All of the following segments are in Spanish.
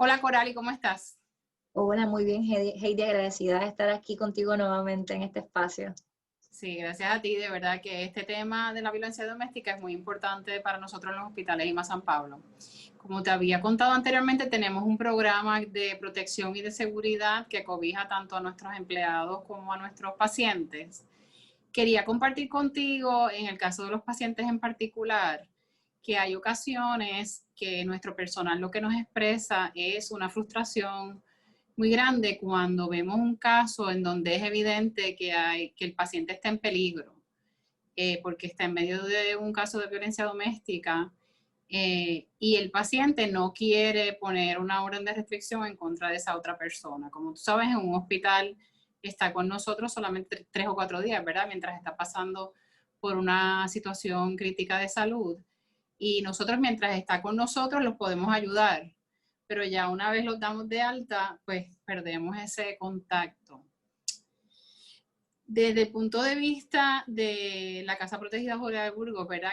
Hola Corali, ¿cómo estás? Hola, muy bien, Heidi, agradecida de estar aquí contigo nuevamente en este espacio. Sí, gracias a ti, de verdad que este tema de la violencia doméstica es muy importante para nosotros en los hospitales IMA San Pablo. Como te había contado anteriormente, tenemos un programa de protección y de seguridad que cobija tanto a nuestros empleados como a nuestros pacientes. Quería compartir contigo, en el caso de los pacientes en particular, que hay ocasiones que nuestro personal lo que nos expresa es una frustración muy grande cuando vemos un caso en donde es evidente que el paciente está en peligro, porque está en medio de un caso de violencia doméstica y el paciente no quiere poner una orden de restricción en contra de esa otra persona. Como tú sabes, en un hospital está con nosotros solamente 3 o 4 días, ¿verdad? Mientras está pasando por una situación crítica de salud. Y nosotros, mientras está con nosotros, los podemos ayudar. Pero ya una vez los damos de alta, pues perdemos ese contacto. Desde el punto de vista de la Casa Protegida Julia de Burgos, ¿verdad?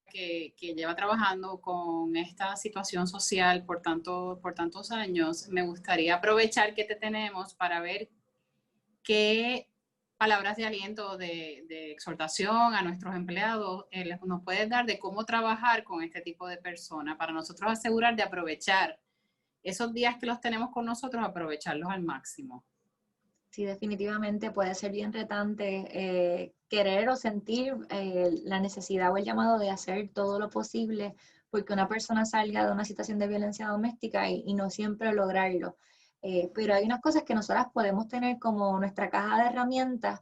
Que lleva trabajando con esta situación social por tantos años, me gustaría aprovechar que te tenemos para ver qué palabras de aliento, de exhortación a nuestros empleados nos puedes dar de cómo trabajar con este tipo de personas para nosotros asegurar de aprovechar esos días que los tenemos con nosotros, aprovecharlos al máximo. Sí, definitivamente puede ser bien retante querer o sentir la necesidad o el llamado de hacer todo lo posible porque una persona salga de una situación de violencia doméstica y no siempre lograrlo. Pero hay unas cosas que nosotras podemos tener como nuestra caja de herramientas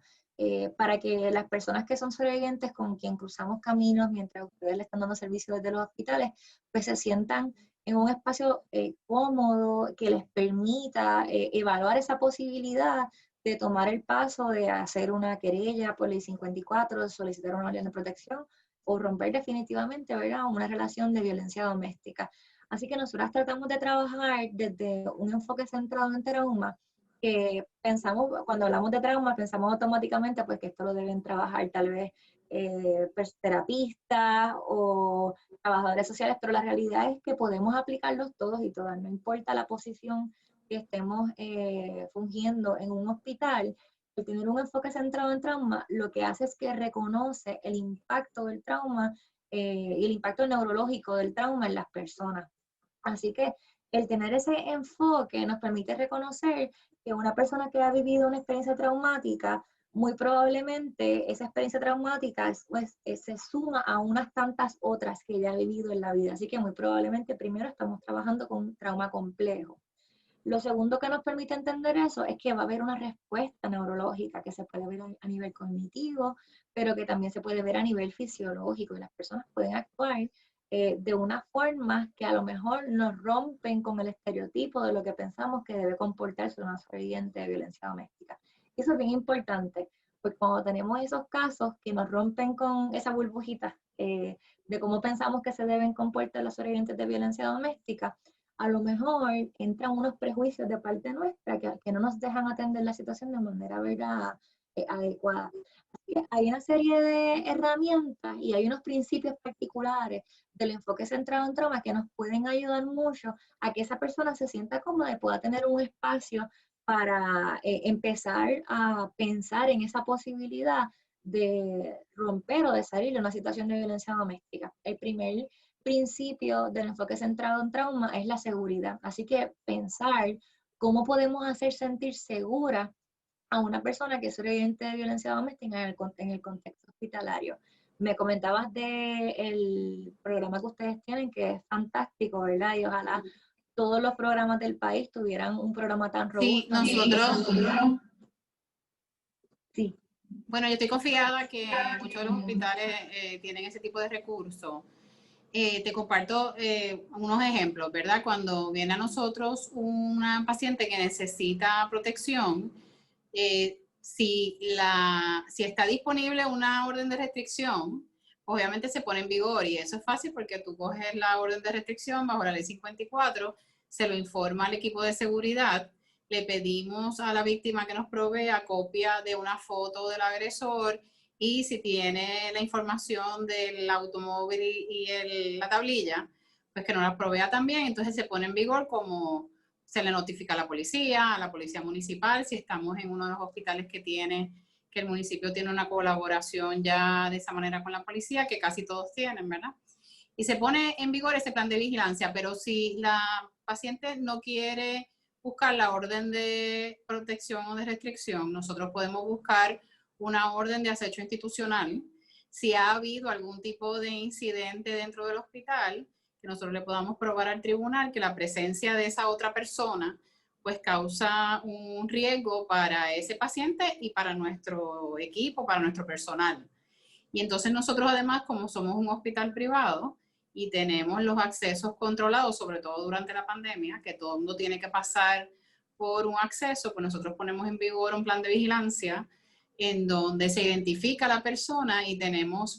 para que las personas que son sobrevivientes con quien cruzamos caminos mientras ustedes le están dando servicio desde los hospitales, pues se sientan en un espacio cómodo que les permita evaluar esa posibilidad de tomar el paso de hacer una querella por ley 54, de solicitar una orden de protección o romper definitivamente, ¿verdad?, una relación de violencia doméstica. Así que nosotras tratamos de trabajar desde un enfoque centrado en trauma, que pensamos, cuando hablamos de trauma, pensamos automáticamente pues que esto lo deben trabajar tal vez pues, terapistas o trabajadores sociales, pero la realidad es que podemos aplicarlos todos y todas, no importa la posición que estemos fungiendo en un hospital. El tener un enfoque centrado en trauma lo que hace es que reconoce el impacto del trauma y el impacto neurológico del trauma en las personas. Así que el tener ese enfoque nos permite reconocer que una persona que ha vivido una experiencia traumática, muy probablemente esa experiencia traumática pues, se suma a unas tantas otras que ya ha vivido en la vida. Así que muy probablemente primero estamos trabajando con un trauma complejo. Lo segundo que nos permite entender eso es que va a haber una respuesta neurológica que se puede ver a nivel cognitivo, pero que también se puede ver a nivel fisiológico y las personas pueden actuar de una forma que a lo mejor nos rompen con el estereotipo de lo que pensamos que debe comportarse una sobreviviente de violencia doméstica. Eso es bien importante, porque cuando tenemos esos casos que nos rompen con esa burbujita de cómo pensamos que se deben comportar los sobrevivientes de violencia doméstica, a lo mejor entran unos prejuicios de parte nuestra que no nos dejan atender la situación de manera, ¿verdad?, adecuada. Así que hay una serie de herramientas y hay unos principios particulares del enfoque centrado en trauma que nos pueden ayudar mucho a que esa persona se sienta cómoda y pueda tener un espacio para empezar a pensar en esa posibilidad de romper o de salir de una situación de violencia doméstica. El primer principio del enfoque centrado en trauma es la seguridad. Así que pensar cómo podemos hacer sentir segura a una persona que es sobreviviente de violencia doméstica en el contexto hospitalario. Me comentabas del programa que ustedes tienen, que es fantástico, ¿verdad? Y ojalá todos los programas del país tuvieran un programa tan Sí, robusto. Sí. bueno, yo estoy confiada que muchos de los hospitales tienen ese tipo de recursos. Te comparto unos ejemplos, ¿verdad? Cuando viene a nosotros una paciente que necesita protección, si está disponible una orden de restricción, obviamente se pone en vigor y eso es fácil porque tú coges la orden de restricción bajo la ley 54, se lo informa al equipo de seguridad, le pedimos a la víctima que nos provea copia de una foto del agresor y si tiene la información del automóvil y la tablilla, pues que nos la provea también, entonces se pone en vigor como se le notifica a la policía municipal, si estamos en uno de los hospitales que el municipio tiene una colaboración ya de esa manera con la policía, que casi todos tienen, ¿verdad? Y se pone en vigor ese plan de vigilancia, pero si la paciente no quiere buscar la orden de protección o de restricción, nosotros podemos buscar una orden de acecho institucional. Si ha habido algún tipo de incidente dentro del hospital, que nosotros le podamos probar al tribunal que la presencia de esa otra persona pues causa un riesgo para ese paciente y para nuestro equipo, para nuestro personal. Y entonces nosotros además, como somos un hospital privado y tenemos los accesos controlados, sobre todo durante la pandemia, que todo el mundo tiene que pasar por un acceso, pues nosotros ponemos en vigor un plan de vigilancia en donde se identifica a la persona y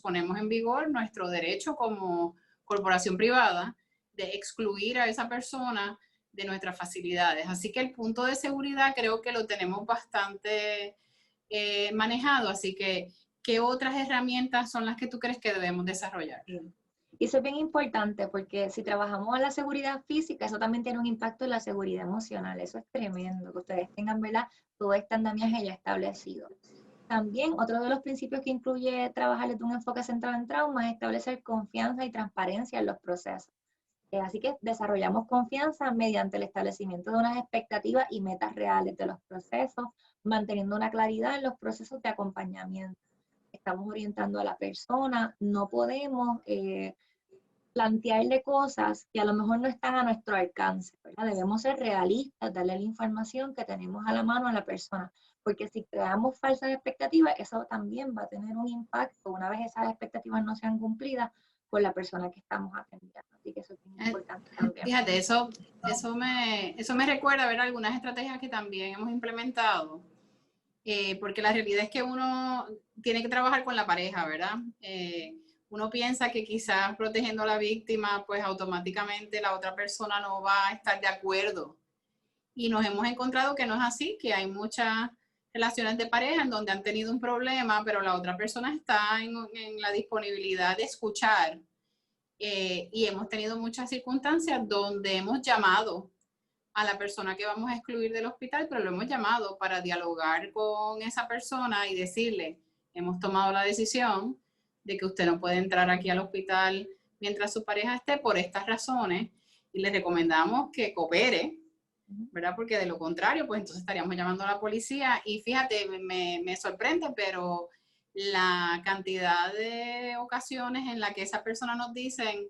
ponemos en vigor nuestro derecho como corporación privada de excluir a esa persona de nuestras facilidades. Así que el punto de seguridad creo que lo tenemos bastante manejado, así que ¿qué otras herramientas son las que tú crees que debemos desarrollar? Y eso es bien importante porque si trabajamos en la seguridad física, eso también tiene un impacto en la seguridad emocional. Eso es tremendo, que ustedes tengan, ¿verdad?, todo este andamiaje ya establecido. También otro de los principios que incluye trabajar desde un enfoque centrado en trauma es establecer confianza y transparencia en los procesos. Así que desarrollamos confianza mediante el establecimiento de unas expectativas y metas reales de los procesos, manteniendo una claridad en los procesos de acompañamiento. Estamos orientando a la persona, no podemos plantearle cosas que a lo mejor no están a nuestro alcance, ¿verdad? Debemos ser realistas, darle la información que tenemos a la mano a la persona, porque si creamos falsas expectativas, eso también va a tener un impacto una vez esas expectativas no sean cumplidas por la persona que estamos atendiendo. Así que eso es muy importante también. Fíjate, eso me recuerda a ver algunas estrategias que también hemos implementado, porque la realidad es que uno tiene que trabajar con la pareja, ¿verdad? Uno piensa que quizás protegiendo a la víctima, pues automáticamente la otra persona no va a estar de acuerdo. Y nos hemos encontrado que no es así, que hay muchas relaciones de pareja en donde han tenido un problema, pero la otra persona está en la disponibilidad de escuchar. Y hemos tenido muchas circunstancias donde hemos llamado a la persona que vamos a excluir del hospital, pero lo hemos llamado para dialogar con esa persona y decirle, hemos tomado la decisión de que usted no puede entrar aquí al hospital mientras su pareja esté por estas razones y le recomendamos que coopere, ¿verdad? Porque de lo contrario, pues entonces estaríamos llamando a la policía y fíjate, me sorprende, pero la cantidad de ocasiones en la que esa persona nos dicen,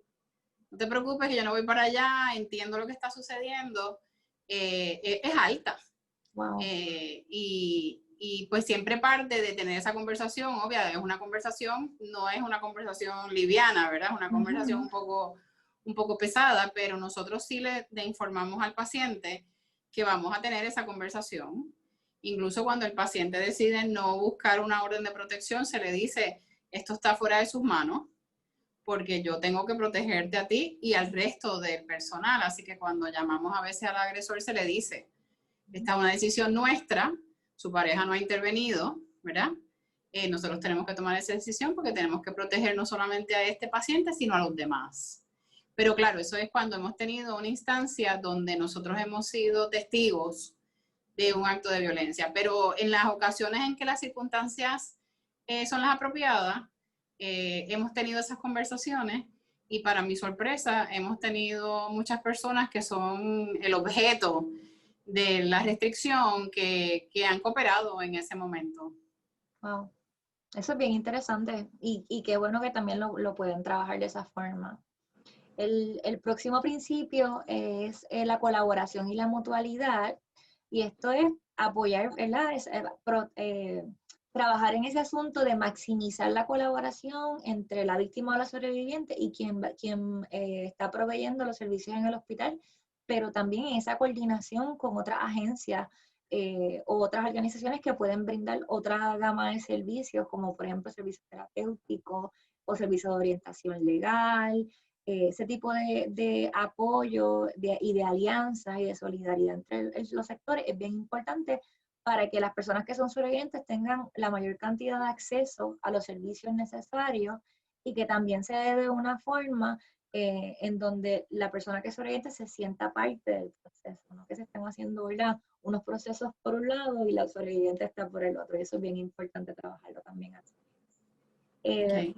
no te preocupes que yo no voy para allá, entiendo lo que está sucediendo, es alta. Wow. Y pues siempre parte de tener esa conversación, obvia, es una conversación, no es una conversación liviana, ¿verdad? Es una conversación un poco pesada, pero nosotros sí le informamos al paciente que vamos a tener esa conversación. Incluso cuando el paciente decide no buscar una orden de protección, se le dice, esto está fuera de sus manos, porque yo tengo que protegerte a ti y al resto del personal. Así que cuando llamamos a veces al agresor se le dice, esta es una decisión nuestra, su pareja no ha intervenido, ¿verdad? Nosotros tenemos que tomar esa decisión porque tenemos que proteger no solamente a este paciente, sino a los demás. Pero claro, eso es cuando hemos tenido una instancia donde nosotros hemos sido testigos de un acto de violencia. Pero en las ocasiones en que las circunstancias son las apropiadas, hemos tenido esas conversaciones y para mi sorpresa hemos tenido muchas personas que son el objeto de la restricción que han cooperado en ese momento. Wow. Eso es bien interesante y qué bueno que también lo pueden trabajar de esa forma. El próximo principio es la colaboración y la mutualidad, y esto es apoyar, ¿verdad? Trabajar en ese asunto de maximizar la colaboración entre la víctima o la sobreviviente y quien está proveyendo los servicios en el hospital, pero también en esa coordinación con otras agencias o otras organizaciones que pueden brindar otra gama de servicios, como por ejemplo servicios terapéuticos o servicios de orientación legal, ese tipo de apoyo y de alianzas y de solidaridad entre los sectores es bien importante para que las personas que son sobrevivientes tengan la mayor cantidad de acceso a los servicios necesarios y que también se dé de una forma en donde la persona que es sobreviviente se sienta parte del proceso, no que se estén haciendo, ¿verdad?, unos procesos por un lado y la sobreviviente está por el otro, y eso es bien importante trabajarlo también así. Okay.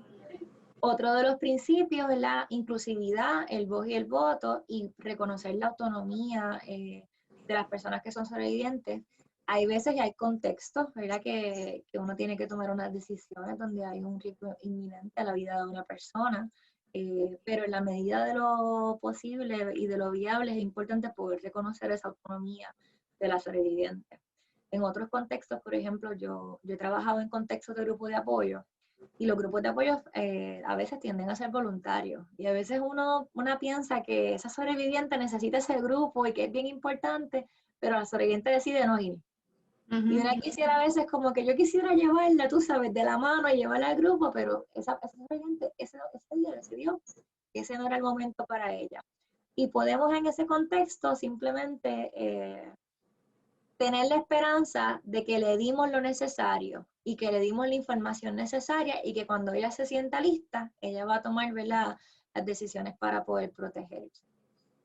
Otro de los principios es la inclusividad, el voz y el voto, y reconocer la autonomía de las personas que son sobrevivientes. Hay veces y hay contextos, ¿verdad?, que uno tiene que tomar unas decisiones donde hay un riesgo inminente a la vida de una persona, pero en la medida de lo posible y de lo viable es importante poder reconocer esa autonomía de la sobreviviente. En otros contextos, por ejemplo, yo he trabajado en contextos de grupo de apoyo, y los grupos de apoyo a veces tienden a ser voluntarios. Y a veces una piensa que esa sobreviviente necesita ese grupo y que es bien importante, pero la sobreviviente decide no ir. Y una quisiera a veces como que yo quisiera llevarla, tú sabes, de la mano y llevarla al grupo, pero esa sobreviviente ese día decidió que ese no era el momento para ella. Y podemos en ese contexto simplemente tener la esperanza de que le dimos lo necesario y que le dimos la información necesaria y que cuando ella se sienta lista, ella va a tomar, ¿verdad?, las decisiones para poder protegerse.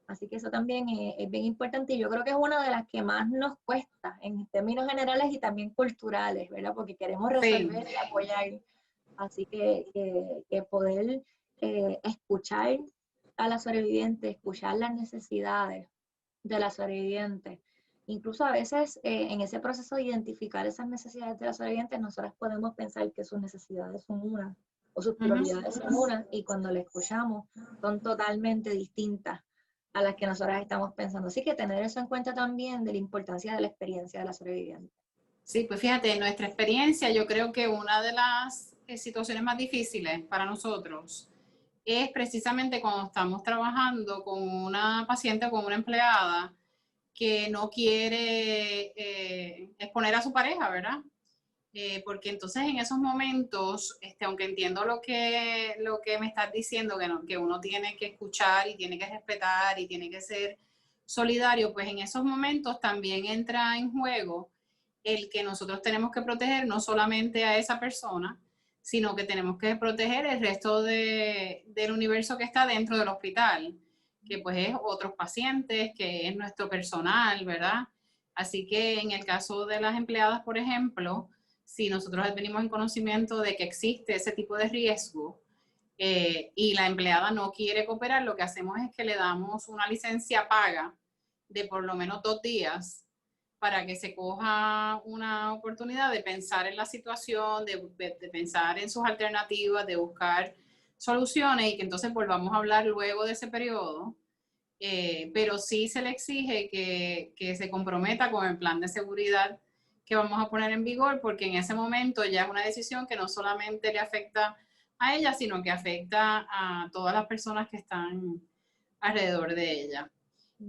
Así que eso también es bien importante y yo creo que es una de las que más nos cuesta en términos generales y también culturales, ¿verdad? Porque queremos resolver y apoyar. Así que poder escuchar a la sobreviviente, escuchar las necesidades de la sobreviviente. Incluso a veces en ese proceso de identificar esas necesidades de las sobrevivientes, nosotras podemos pensar que sus necesidades son unas o sus prioridades son unas, y cuando le escuchamos son totalmente distintas a las que nosotras estamos pensando. Así que tener eso en cuenta también de la importancia de la experiencia de la sobreviviente. Sí, pues fíjate, en nuestra experiencia yo creo que una de las situaciones más difíciles para nosotros es precisamente cuando estamos trabajando con una paciente o con una empleada que no quiere exponer a su pareja, ¿verdad? Porque entonces en esos momentos, aunque entiendo lo que me estás diciendo, que uno tiene que escuchar y tiene que respetar y tiene que ser solidario, pues en esos momentos también entra en juego el que nosotros tenemos que proteger no solamente a esa persona, sino que tenemos que proteger el resto del universo que está dentro del hospital, que pues es otros pacientes, que es nuestro personal, ¿verdad? Así que en el caso de las empleadas, por ejemplo, si nosotros venimos en conocimiento de que existe ese tipo de riesgo y la empleada no quiere cooperar, lo que hacemos es que le damos una licencia paga de por lo menos 2 días para que se coja una oportunidad de pensar en la situación, de pensar en sus alternativas, de buscar soluciones y que entonces volvamos a hablar luego de ese periodo. Pero sí se le exige que se comprometa con el plan de seguridad que vamos a poner en vigor, porque en ese momento ya es una decisión que no solamente le afecta a ella, sino que afecta a todas las personas que están alrededor de ella.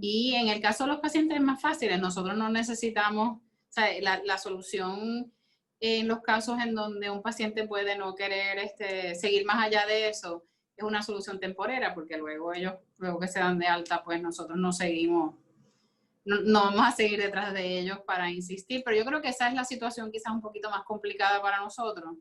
Y en el caso de los pacientes más fáciles, nosotros no necesitamos, o sea, la solución en los casos en donde un paciente puede no querer seguir más allá de eso, es una solución temporera, porque luego ellos, luego que se dan de alta, pues nosotros no seguimos, no vamos a seguir detrás de ellos para insistir, pero yo creo que esa es la situación quizás un poquito más complicada para nosotros,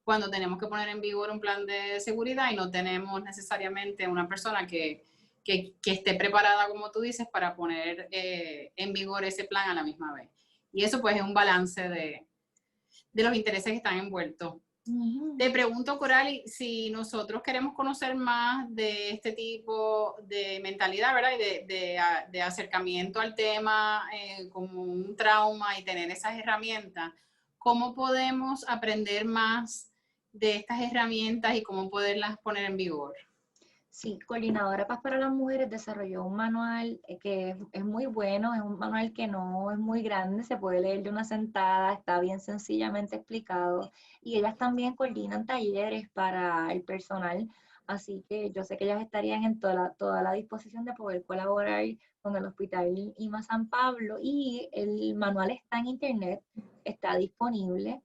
cuando tenemos que poner en vigor un plan de seguridad y no tenemos necesariamente una persona que esté preparada, como tú dices, para poner en vigor ese plan a la misma vez. Y eso pues es un balance de los intereses que están envueltos. Te pregunto, Coralie, si nosotros queremos conocer más de este tipo de mentalidad, ¿verdad? Y de acercamiento al tema como un trauma y tener esas herramientas, ¿cómo podemos aprender más de estas herramientas y cómo poderlas poner en vigor? Sí, Coordinadora Paz para las Mujeres desarrolló un manual que es muy bueno, es un manual que no es muy grande, se puede leer de una sentada, está bien sencillamente explicado, y ellas también coordinan talleres para el personal, así que yo sé que ellas estarían en toda la disposición de poder colaborar con el Hospital IMA San Pablo, y el manual está en internet, está disponible.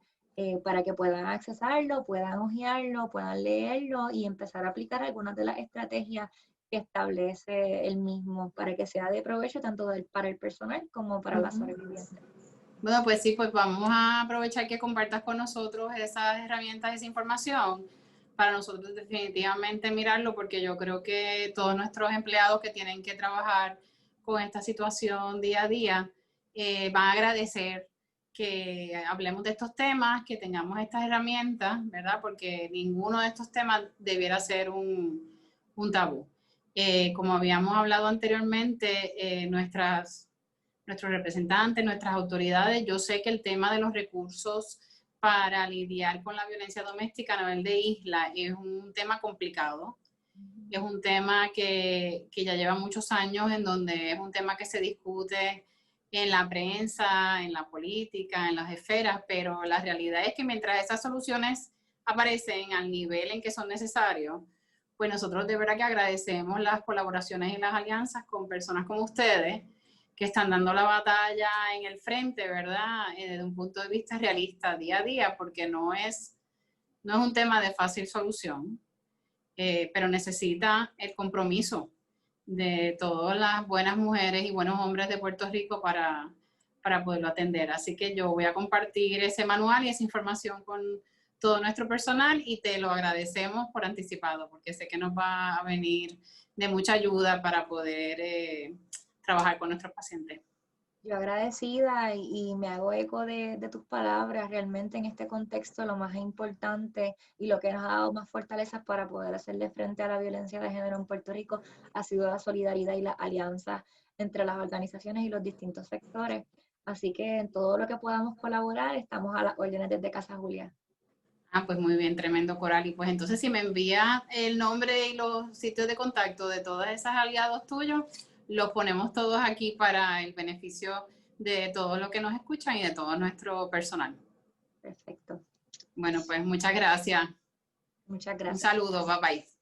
Para que puedan accesarlo, puedan hojearlo, puedan leerlo y empezar a aplicar algunas de las estrategias que establece el mismo para que sea de provecho tanto para el personal como para la sobreviviente. Bueno, pues sí, pues vamos a aprovechar que compartas con nosotros esas herramientas, esa información, para nosotros definitivamente mirarlo, porque yo creo que todos nuestros empleados que tienen que trabajar con esta situación día a día van a agradecer que hablemos de estos temas, que tengamos estas herramientas, ¿verdad? Porque ninguno de estos temas debiera ser un tabú. Como habíamos hablado anteriormente, nuestros representantes, nuestras autoridades, yo sé que el tema de los recursos para lidiar con la violencia doméstica a nivel de isla es un tema complicado. Es un tema que ya lleva muchos años, en donde es un tema que se discute en la prensa, en la política, en las esferas, pero la realidad es que mientras esas soluciones aparecen al nivel en que son necesarios, pues nosotros de verdad que agradecemos las colaboraciones y las alianzas con personas como ustedes, que están dando la batalla en el frente, ¿verdad? Desde un punto de vista realista, día a día, porque no es un tema de fácil solución, pero necesita el compromiso de todas las buenas mujeres y buenos hombres de Puerto Rico para poderlo atender. Así que yo voy a compartir ese manual y esa información con todo nuestro personal y te lo agradecemos por anticipado, porque sé que nos va a venir de mucha ayuda para poder trabajar con nuestros pacientes. Yo agradecida y me hago eco de tus palabras. Realmente en este contexto lo más importante y lo que nos ha dado más fortalezas para poder hacerle frente a la violencia de género en Puerto Rico ha sido la solidaridad y las alianzas entre las organizaciones y los distintos sectores. Así que en todo lo que podamos colaborar estamos a las órdenes desde Casa Julia. Ah, pues muy bien, tremendo, Coral. Y pues entonces si me envía el nombre y los sitios de contacto de todos esos aliados tuyos, los ponemos todos aquí para el beneficio de todos los que nos escuchan y de todo nuestro personal. Perfecto. Bueno, pues muchas gracias. Muchas gracias. Un saludo, bye bye.